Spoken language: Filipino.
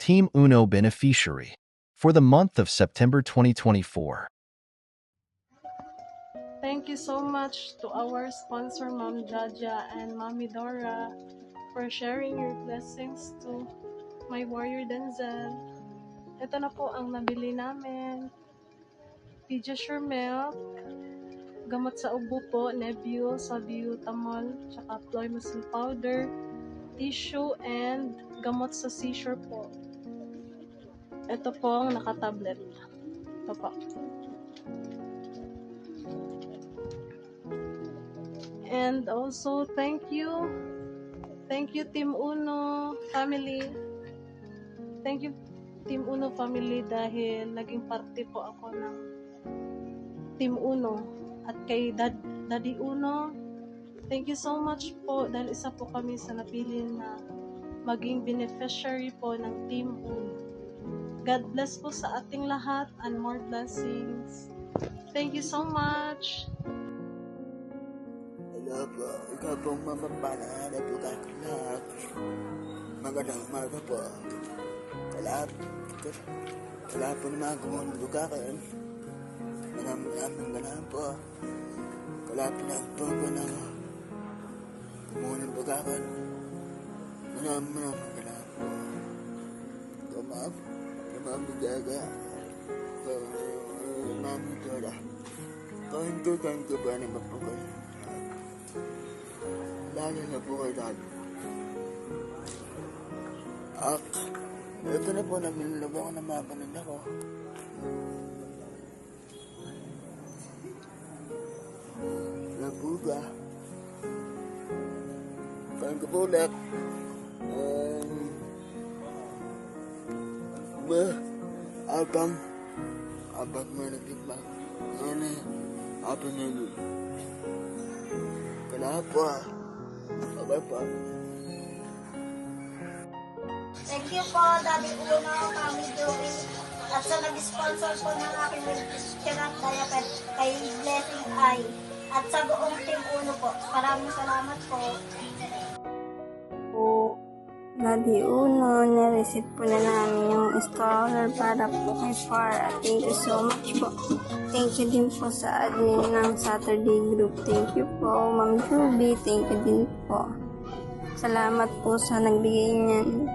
Team Uno beneficiary for the month of September 2024. Thank you so much to our sponsor, Ma'am Jaja and Mami Dora, for sharing your blessings to my warrior Denzel. Ito na po ang nabili namin. Pediasure milk, gamot sa ubo po, Nebule, salbutamol, tsaka Ploymucil powder, tissue, and gamot sa seizure po. Ito po ang nakatablet. Ito po. And also, thank you Team Uno family. Thank you Team Uno family dahil naging parte po ako ng Team Uno. At kay Daddy Uno, thank you so much po dahil isa po kami sa napili na maging beneficiary po ng Team Uno. God bless po sa ating lahat and more blessings. Thank you so much. Hello po, ikaw pong mapapala na bukaklak. Magandang umaga po. Wala po na mga gumawa ng bukakan. Maraming ganahan po. Wala po na po ng gumawa ng bukakan. Maraming ganahan po. Kamami Jaga. Mami Dora. Kanto ba naman po kayo? Lalo na po kayo dad. Ito na po, namilulog ako ng mga pananda ko. Labuga. Kain ko po ulit. Abang mo nagtimbang. Abang na yun. Kalapa. Abay pa. Thank you po, Daddy Uno, Mami Joey, at sa nag-sponsor po ng aking Chirat Diaper kay Blessing Eye, at sa buong Team Uno po. Maraming salamat po. Daddy Uno, na-receive po na namin yung stroller para po kay Farah. Thank you so much po. Thank you din po sa admin ng Saturday group. Thank you po, Ma'am Julie. Thank you din po. Salamat po sa nagbigay niyan.